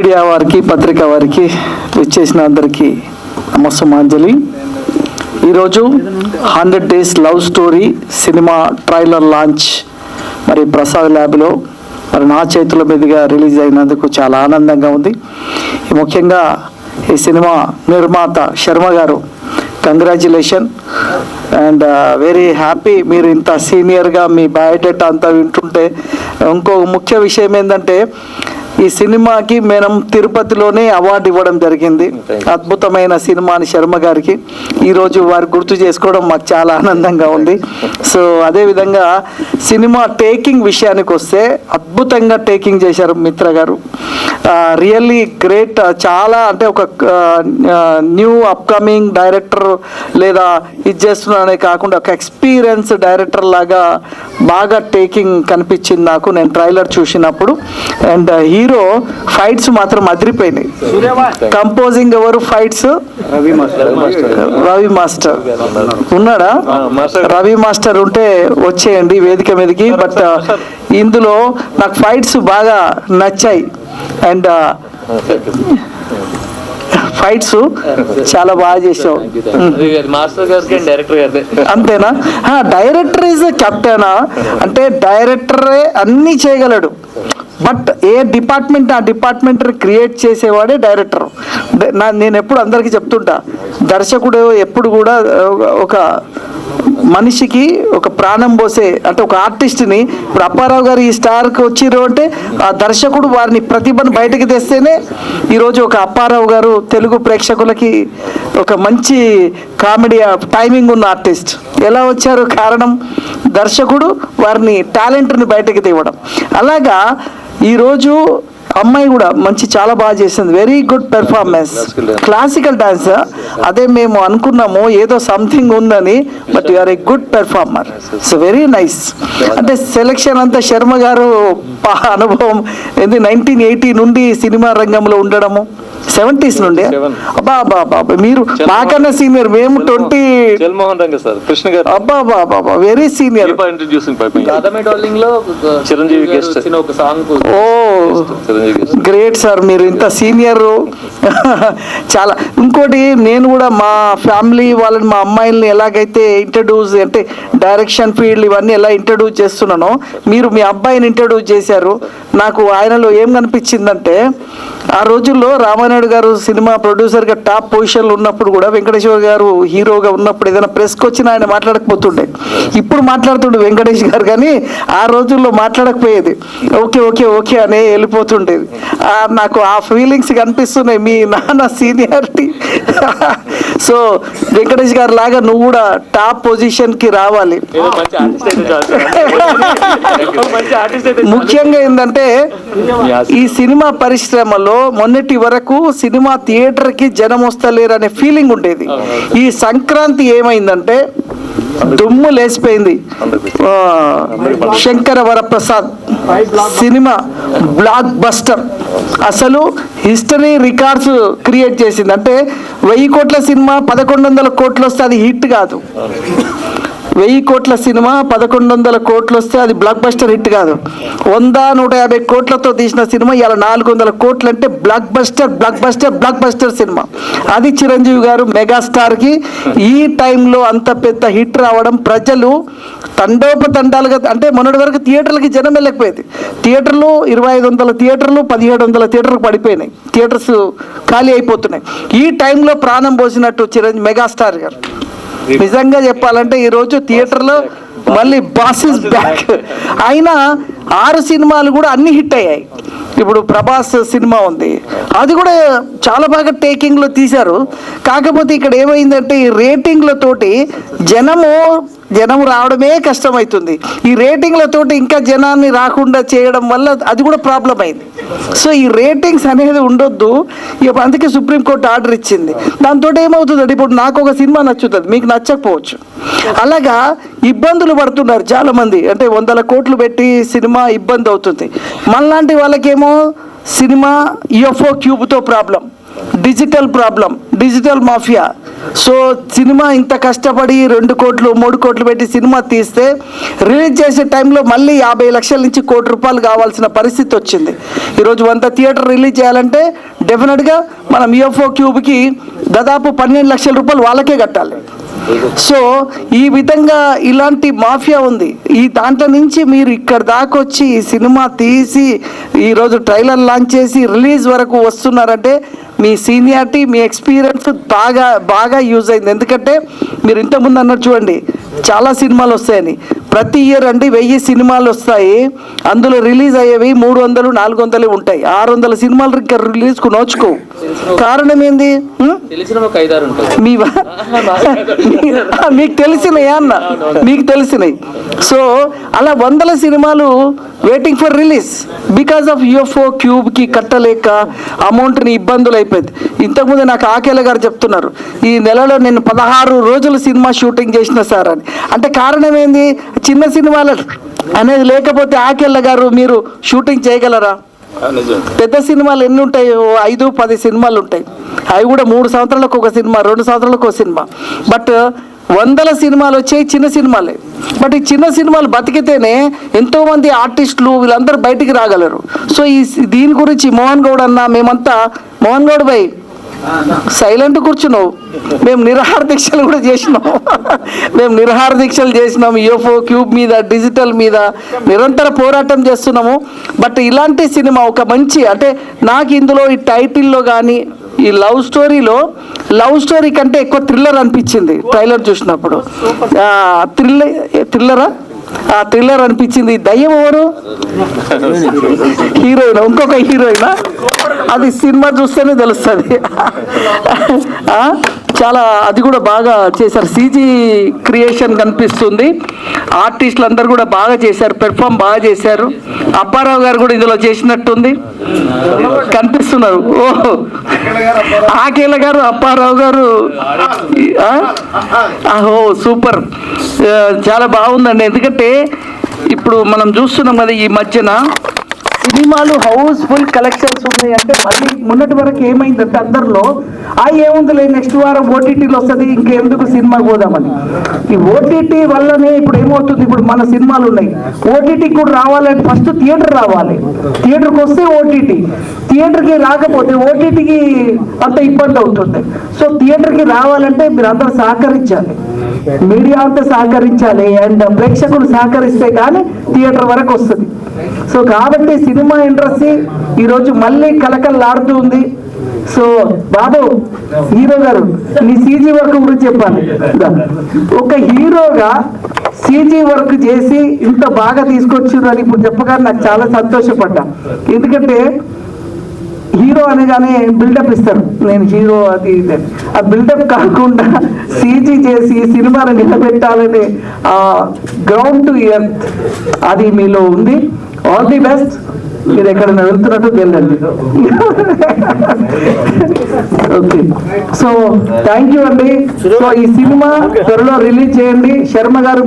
Media వారికి పత్రిక వారికి విచ్చేసిన అందరికీ నమస్సమాంజలి. ఈరోజు 100 Days love story cinema trailer launch మరి ప్రసాద్ ల్యాబ్లో మరి నా చేతుల మీదుగా రిలీజ్ అయినందుకు చాలా ఆనందంగా ఉంది. ముఖ్యంగా ఈ సినిమా నిర్మాత శర్మ గారు కంగ్రాచ్యులేషన్ అండ్ వెరీ హ్యాపీ. మీరు ఇంత సీనియర్గా మీ బయోడేటా అంతా వింటుంటే ఇంకో ముఖ్య విషయం ఏంటంటే ఈ సినిమాకి మనం తిరుపతిలోనే అవార్డు ఇవ్వడం జరిగింది. అద్భుతమైన సినిమాని శర్మ గారికి ఈరోజు వారు గుర్తు చేసుకోవడం మాకు చాలా ఆనందంగా ఉంది. సో అదేవిధంగా సినిమా టేకింగ్ విషయానికి వస్తే అద్భుతంగా టేకింగ్ చేశారు మిత్ర గారు. Really great. చాలా అంటే ఒక న్యూ అప్కమింగ్ డైరెక్టర్ లేదా ఇది చేస్తున్నానే కాకుండా ఒక ఎక్స్పీరియన్స్ డైరెక్టర్ లాగా బాగా టేకింగ్ కనిపించింది నాకు నేను ట్రైలర్ చూసినప్పుడు. అండ్ హీరో ఫైట్స్ మాత్రం అదిరిపోయినాయి. కంపోజింగ్ ఎవరు ఫైట్స్? రవి మాస్టర్ ఉన్నాడా? రవి మాస్టర్ ఉంటే వచ్చేయండి వేదిక మీదకి. బట్ ఇందులో నాకు ఫైట్స్ బాగా నచ్చాయి అండ్ ఫైట్స్ చాలా బాగా చేసావు. అంతేనా? డైరెక్టర్ ఈజ్ కెప్టెనా అంటే డైరెక్టరే అన్నీ చేయగలడు. బట్ ఏ డిపార్ట్మెంట్ ఆ డిపార్ట్మెంట్ క్రియేట్ చేసేవాడే డైరెక్టర్. నేను ఎప్పుడు అందరికీ చెప్తుంటా, దర్శకుడు ఎప్పుడు కూడా ఒక మనిషికి ఒక ప్రాణం పోసే అంటే ఒక ఆర్టిస్ట్ని ఇప్పుడు అప్పారావు గారు ఈ స్టార్కి వచ్చిర్రు అంటే ఆ దర్శకుడు వారిని ప్రతిభను బయటకు తెస్తేనే ఈరోజు ఒక అప్పారావు గారు తెలుగు ప్రేక్షకులకి ఒక మంచి కామెడీ టైమింగ్ ఉన్న ఆర్టిస్ట్ ఎలా వచ్చారు? కారణం దర్శకుడు వారిని టాలెంట్ని బయటకు తేవడం. అలాగా ఈరోజు అమ్మాయి కూడా మంచి చాలా బాగా చేసింది. Very good performance. Classical dance అదే మేము అనుకున్నాము ఏదో సంథింగ్ ఉందని. But you are a good performer. So very nice. అంటే సెలెక్షన్ అంతా శర్మ గారు అనుభవం ఏంది 1980 నుండి సినిమా రంగంలో ఉండడము, 70s నుండి. అబ్బా మీరు మాకన్నా సీనియర్, మేము 20. అబ్బా వెరీ సీనియర్. ఓ గ్రేట్ సార్, మీరు ఇంత సీనియర్. చాలా. ఇంకోటి నేను కూడా మా ఫ్యామిలీ వాళ్ళని మా అమ్మాయిల్ని ఎలాగైతే ఇంట్రడ్యూస్ అంటే డైరెక్షన్ ఫీల్డ్ ఇవన్నీ ఎలా ఇంట్రడ్యూస్ చేస్తున్నానో మీరు మీ అబ్బాయిని ఇంట్రడ్యూస్ చేశారు. నాకు ఆయనలో ఏం కనిపించిందంటే ఆ రోజుల్లో రామానాయుడు గారు సినిమా ప్రొడ్యూసర్గా టాప్ పొజిషన్లో ఉన్నప్పుడు కూడా వెంకటేశ్వర గారు హీరోగా ఉన్నప్పుడు ఏదైనా ప్రెస్కి వచ్చినా ఆయన మాట్లాడకపోతుండే. ఇప్పుడు మాట్లాడుతుండే వెంకటేష్ గారు, కానీ ఆ రోజుల్లో మాట్లాడకపోయేది. ఓకే ఓకే ఓకే అనే వెళ్ళిపోతుండేది. నాకు ఆ ఫీలింగ్స్ కనిపిస్తున్నాయి మీ నాన్న సీనియారిటీ. సో వెంకటేష్ గారు లాగా నువ్వు కూడా టాప్ పొజిషన్కి రావాలి. ముఖ్యంగా ఏంటంటే ఈ సినిమా పరిశ్రమలో మొన్నటి వరకు సినిమా థియేటర్కి జనం వస్తలేరు అనే ఫీలింగ్ ఉండేది. ఈ సంక్రాంతి ఏమైందంటే దుమ్ము లేసిపోయింది. Shankara Varaprasad cinema blockbuster, అసలు హిస్టరీ రికార్డ్స్ క్రియేట్ చేసింది. అంటే 1000 కోట్ల సినిమా 1100 కోట్లు వస్తే అది హిట్ కాదు. 1000 కోట్ల సినిమా 1100 కోట్లు వస్తే అది బ్లాక్ బస్టర్ హిట్ కాదు. 100-150 కోట్లతో తీసిన సినిమా ఇలా 400 కోట్లు అంటే బ్లాక్ బస్టర్ సినిమా. అది చిరంజీవి గారు మెగాస్టార్కి ఈ టైంలో అంత పెద్ద హిట్ రావడం ప్రజలు తండోపతండాలుగా. అంటే మొన్నటి వరకు థియేటర్లకి జనం వెళ్ళకపోయేది. థియేటర్లు 2500 థియేటర్లు 1700 థియేటర్లు పడిపోయినాయి. థియేటర్స్ ఖాళీ అయిపోతున్నాయి. ఈ టైంలో ప్రాణం పోసినట్టు చిరంజీవి మెగాస్టార్ గారు. నిజంగా చెప్పాలంటే ఈరోజు థియేటర్లో మళ్ళీ బాస్ ఇస్ బ్యాక్. అయినా 6 సినిమాలు కూడా అన్ని హిట్ అయ్యాయి. ఇప్పుడు ప్రభాస్ సినిమా ఉంది, అది కూడా చాలా బాగా టేకింగ్లో తీశారు. కాకపోతే ఇక్కడ ఏమైందంటే ఈ రేటింగ్లతోటి జనము రావడమే కష్టమవుతుంది. ఈ రేటింగ్లతోటి ఇంకా జనాన్ని రాకుండా చేయడం వల్ల అది కూడా ప్రాబ్లం అయింది. సో ఈ రేటింగ్స్ అనేది ఉండొద్దు. అందుకే సుప్రీంకోర్టు ఆర్డర్ ఇచ్చింది. దాంతో ఏమవుతుందంటే ఇప్పుడు నాకు ఒక సినిమా నచ్చుతుంది, మీకు నచ్చకపోవచ్చు. అలాగా ఇబ్బందులు పడుతున్నారు చాలామంది. అంటే 100 కోట్లు పెట్టి సినిమా ఇబ్బంది అవుతుంది. మనలాంటి వాళ్ళకేమో సినిమా UFO క్యూబ్తో problem. Digital problem, digital mafia. So cinema ఇంత కష్టపడి 2 కోట్లు 3 కోట్లు పెట్టి సినిమా తీస్తే రిలీజ్ చేసే టైంలో మళ్ళీ 50 లక్షల నుంచి ₹1 కోటి కావాల్సిన పరిస్థితి వచ్చింది. ఈరోజు 100 థియేటర్ రిలీజ్ చేయాలంటే డెఫినెట్గా మనం UFO క్యూబ్కి దాదాపు ₹12 లక్షల వాళ్ళకే కట్టాలి. సో ఈ విధంగా ఇలాంటి మాఫియా ఉంది. ఈ దాంట్లో నుంచి మీరు ఇక్కడ దాకా వచ్చి ఈ సినిమా తీసి ఈరోజు ట్రైలర్ లాంచ్ చేసి రిలీజ్ వరకు వస్తున్నారంటే మీ సీనియారిటీ, మీ ఎక్స్పీరియన్స్ బాగా యూజ్ అయింది. ఎందుకంటే మీరు ఇంతకుముందు అన్నట్టు చూడండి, చాలా సినిమాలు వస్తాయని. ప్రతి ఇయర్ అండి 1000 సినిమాలు వస్తాయి, అందులో రిలీజ్ అయ్యేవి 300 400 ఉంటాయి. 600 సినిమాలు ఇంకా రిలీజ్కు నోచుకో. కారణం ఏంది? మీకు తెలిసినాయా అన్న, మీకు తెలిసినాయి. సో అలా 100 సినిమాలు waiting for release because of UFO క్యూబ్కి కట్టలేక అమౌంట్ని ఇబ్బందులు అయిపోయింది. ఇంతకుముందు నాకు ఆకేల గారు చెప్తున్నారు, ఈ నెలలో నేను 16 రోజులు సినిమా షూటింగ్ చేసిన సార్ అని. అంటే కారణం ఏంది? చిన్న సినిమాలు అనేది లేకపోతే ఆకేళ్ళ గారు మీరు షూటింగ్ చేయగలరా? పెద్ద సినిమాలు ఎన్ని ఉంటాయి? 5-10 సినిమాలు ఉంటాయి. అవి కూడా 3 సంవత్సరాలకు ఒక సినిమా, 2 సంవత్సరాలకు ఒక సినిమా. బట్ 100 సినిమాలు వచ్చాయి చిన్న సినిమాలే. బట్ ఈ చిన్న సినిమాలు బతికితేనే ఎంతోమంది ఆర్టిస్టులు వీళ్ళందరూ బయటికి రాగలరు. సో దీని గురించి మోహన్ గౌడ్ అన్న మేమంతా, మోహన్ గౌడ్ భాయ్ సైలెంట్ కూర్చున్నావు, మేము నిరాహార దీక్షలు కూడా చేసినాం. మేము నిరాహార దీక్షలు చేసినాం UFO క్యూబ్ మీద, డిజిటల్ మీద నిరంతర పోరాటం చేస్తున్నాము. బట్ ఇలాంటి సినిమా ఒక మంచి, అంటే నాకు ఇందులో ఈ టైటిల్లో కానీ ఈ లవ్ స్టోరీ కంటే ఎక్కువ థ్రిల్లర్ అనిపించింది ట్రైలర్ చూసినప్పుడు. థ్రిల్లర్ అనిపించింది. దయ్యం ఎవరు? హీరోయిన్, ఇంకొక హీరోయినా? అది సినిమా చూస్తేనే తెలుస్తుంది. చాలా అది కూడా బాగా చేశారు. CG క్రియేషన్ కనిపిస్తుంది. ఆర్టిస్టులు అందరు కూడా బాగా చేశారు, పెర్ఫామ్ బాగా చేశారు. అప్పారావు గారు కూడా ఇందులో చేసినట్టుంది, కనిపిస్తున్నారు. ఓహో, ఆకేల గారు, అప్పారావు గారు, ఓహో సూపర్, చాలా బాగుందండి. ఎందుకంటే ఇప్పుడు మనం చూస్తున్నాం కదా ఈ మధ్యన సినిమాలు హౌస్ఫుల్ కలెక్షన్స్ ఉన్నాయి. అంటే మళ్ళీ మొన్నటి వరకు ఏమైందంటే అందరిలో ఏముందిలే నెక్స్ట్ వారం OTTలో వస్తుంది, ఇంకెందుకు సినిమా పోదామని. ఈ OTT వల్లనే ఇప్పుడు ఏమవుతుంది, ఇప్పుడు మన సినిమాలు ఉన్నాయి OTTకి కూడా రావాలంటే ఫస్ట్ థియేటర్ రావాలి. థియేటర్కి వస్తే OTT, థియేటర్కి రాకపోతే OTTకి అంత ఇబ్బంది అవుతుంది. సో థియేటర్కి రావాలంటే మీరు అందరూ సహకరించాలి, మీడియా అంతా సహకరించాలి, అండ్ ప్రేక్షకులు సహకరిస్తే కానీ థియేటర్ వరకు వస్తుంది. సో కాబట్టి సినిమా ఇండస్ట్రీ ఈరోజు మళ్ళీ కలకల్లాడుతూ ఉంది. సో బాబు హీరో గారు, నీ CG వర్క్ గురించి చెప్పాలి. ఒక హీరోగా CG వర్క్ చేసి ఇంత బాగా తీసుకొచ్చారని ఇప్పుడు చెప్పగానే నాకు చాలా సంతోషపడ్డా. ఎందుకంటే హీరో అనగానే బిల్డప్ ఇస్తారు, నేను హీరో అది ఇది. ఆ బిల్డప్ కాకుండా CG చేసి సినిమాను నిలబెట్టాలనే గ్రౌండ్ టు ఎర్త్ అది మీలో ఉంది. All the best. మీరు ఎక్కడైనా వెళ్తున్నట్టు వెళ్ళండి. ఓకే, సో థ్యాంక్ యూ అండి. సో ఈ సినిమా త్వరలో రిలీజ్ చేయండి. శర్మ గారు